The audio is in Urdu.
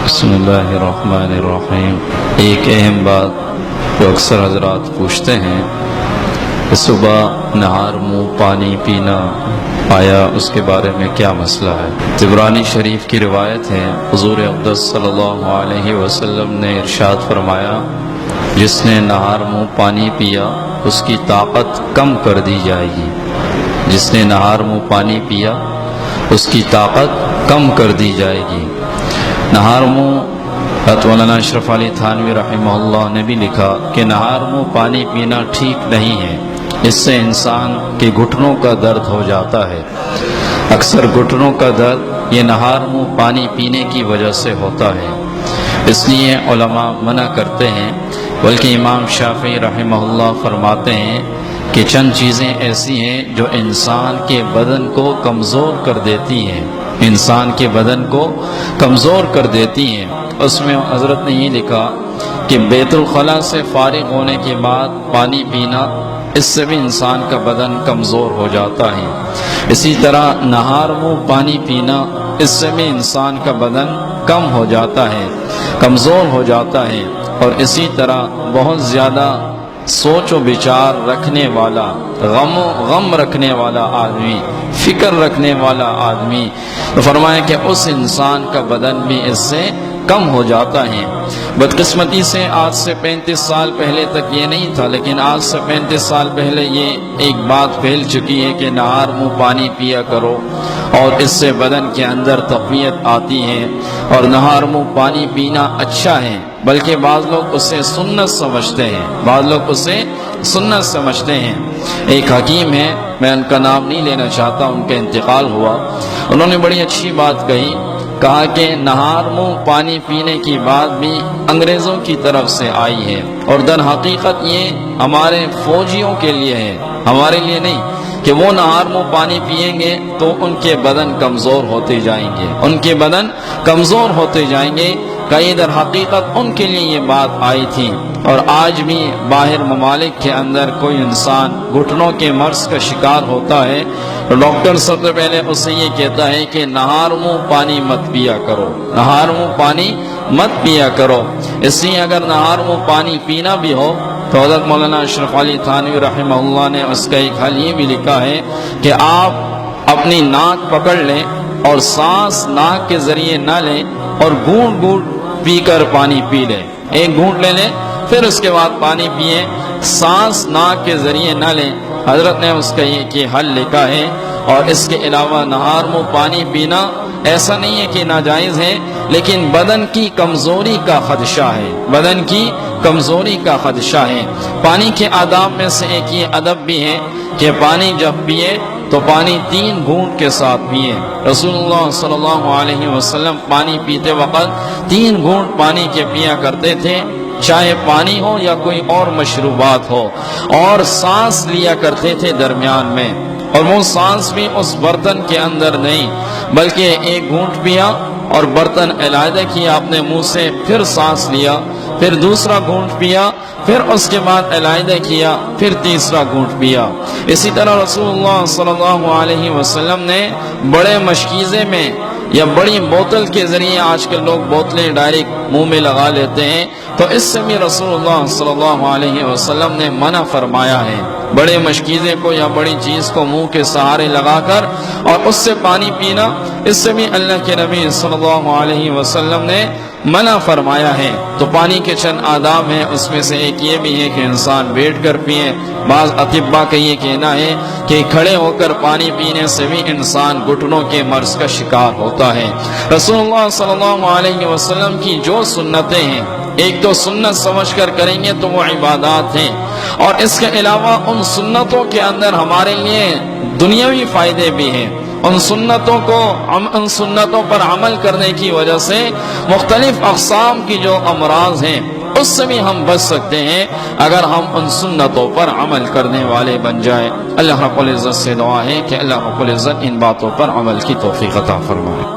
بسم اللہ الرحمن الرحیم۔ ایک اہم بات جو اکثر حضرات پوچھتے ہیں کہ صبح نہار منہ پانی پینا آیا اس کے بارے میں کیا مسئلہ ہے؟ طبرانی شریف کی روایت ہے، حضور اقدس صلی اللہ علیہ وسلم نے ارشاد فرمایا، جس نے نہار منہ پانی پیا اس کی طاقت کم کر دی جائے گی۔ جس نے نہار منہ پانی پیا اس کی طاقت کم کر دی جائے گی۔ نہار منہ مولانا اشرف علی تھانوی رحمہ اللہ نے بھی لکھا کہ نہار منہ پانی پینا ٹھیک نہیں ہے، اس سے انسان کے گھٹنوں کا درد ہو جاتا ہے۔ اکثر گھٹنوں کا درد یہ نہار منہ پانی پینے کی وجہ سے ہوتا ہے، اس لیے علماء منع کرتے ہیں۔ بلکہ امام شافعی رحمہ اللہ فرماتے ہیں کہ چند چیزیں ایسی ہیں جو انسان کے بدن کو کمزور کر دیتی ہیں، انسان کے بدن کو کمزور کر دیتی ہیں۔ اس میں حضرت نے یہ لکھا کہ بیت الخلاء سے فارغ ہونے کے بعد پانی پینا، اس سے بھی انسان کا بدن کمزور ہو جاتا ہے۔ اسی طرح نہار منہ پانی پینا، اس سے بھی انسان کا بدن کم ہو جاتا ہے، کمزور ہو جاتا ہے۔ اور اسی طرح بہت زیادہ سوچ و بچار رکھنے والا، غم رکھنے والا آدمی، فکر رکھنے والا آدمی، تو فرمایا کہ اس انسان کا بدن بھی اس سے کم ہو جاتا ہے۔ بدقسمتی سے آج سے 35 سال پہلے تک یہ نہیں تھا، لیکن آج سے 35 سال پہلے یہ ایک بات پھیل چکی ہے کہ نہار منہ پانی پیا کرو، اور اس سے بدن کے اندر تقویت آتی ہے، اور نہار منہ پانی پینا اچھا ہے۔ بلکہ بعض لوگ اسے سنت سمجھتے ہیں، بعض لوگ اسے سنت سمجھتے ہیں۔ ایک حکیم ہے، میں ان کا نام نہیں لینا چاہتا، ان کا انتقال ہوا، انہوں نے بڑی اچھی بات کہا کہ نہار منہ پانی پینے کی بات بھی انگریزوں کی طرف سے آئی ہے، اور در حقیقت یہ ہمارے فوجیوں کے لیے ہے، ہمارے لیے نہیں، کہ وہ نہار منہ پانی پئیں گے تو ان کے بدن کمزور ہوتے جائیں گے، ان کے بدن کمزور ہوتے جائیں گے۔ کئی در حقیقت ان کے لیے یہ بات آئی تھی، اور آج بھی باہر ممالک کے اندر کوئی انسان گھٹنوں کے مرض کا شکار ہوتا ہے تو ڈاکٹر سب سے پہلے اسے یہ کہتا ہے کہ نہار منہ پانی مت پیا کرو، نہار منہ پانی مت پیا کرو۔ اس لیے اگر نہار منہ پانی پینا بھی ہو تو حضرت مولانا اشرف علی تھانوی رحمہ اللہ نے اس کا ایک حل یہ بھی لکھا ہے کہ آپ اپنی ناک پکڑ لیں اور سانس ناک کے ذریعے نہ لیں، اور گھونٹ گھونٹ پی کر پانی پی لیں۔ ایک گھونٹ لے لیں، پھر اس کے بعد پانی پیئیں، سانس ناک کے ذریعے نہ لیں۔ حضرت نے اس کا یہ حل لکھا ہے۔ اور اس کے علاوہ نہار منہ پانی پینا ایسا نہیں ہے کہ ناجائز ہے، لیکن بدن کی کمزوری کا خدشہ ہے، بدن کی کمزوری کا خدشہ ہے۔ پانی کے آداب میں سے ایک یہ ادب بھی ہے کہ پانی جب پیے تو پانی 3 گھونٹ کے ساتھ پیے۔ رسول اللہ صلی اللہ علیہ وسلم پانی پیتے وقت 3 گھونٹ پانی کے پیا کرتے تھے، چاہے پانی ہو یا کوئی اور مشروبات ہو، اور سانس لیا کرتے تھے درمیان میں، اور وہ سانس بھی اس برتن کے اندر نہیں، بلکہ ایک گھونٹ پیا اور برتن علیحدہ کیا اپنے منہ سے، پھر سانس لیا، پھر دوسرا گھونٹ پیا، پھر اس کے بعد علیحدہ کیا، پھر تیسرا گھونٹ پیا۔ اسی طرح رسول اللہ صلی اللہ علیہ وسلم نے بڑے مشکیزے میں یا بڑی بوتل کے ذریعے، آج کل لوگ بوتلیں ڈائریکٹ منہ میں لگا لیتے ہیں، تو اس سے بھی رسول اللہ صلی اللہ علیہ وسلم نے منع فرمایا ہے۔ بڑے مشکیزے کو یا بڑی چیز کو منہ کے سہارے لگا کر اور اس سے پانی پینا، اس سے بھی اللہ کے نبی صلی اللہ علیہ وسلم نے منع فرمایا ہے۔ تو پانی کے چند آداب ہیں، اس میں سے ایک یہ بھی ہے کہ انسان بیٹھ کر پیے۔ بعض اطباء کا یہ کہنا ہے کہ کھڑے ہو کر پانی پینے سے بھی انسان گھٹنوں کے مرض کا شکار ہوتا ہے۔ رسول اللہ صلی اللہ علیہ وسلم کی جو سنتیں ہیں، ایک تو سنت سمجھ کر کریں گے تو وہ عبادات ہیں، اور اس کے علاوہ ان سنتوں کے اندر ہمارے لیے دنیاوی فائدے بھی ہیں۔ ان سنتوں پر عمل کرنے کی وجہ سے مختلف اقسام کی جو امراض ہیں اس سے بھی ہم بچ سکتے ہیں اگر ہم ان سنتوں پر عمل کرنے والے بن جائیں۔ اللہ رب العزت سے دعا ہے کہ اللہ رب العزت ان باتوں پر عمل کی توفیق عطا فرمائے۔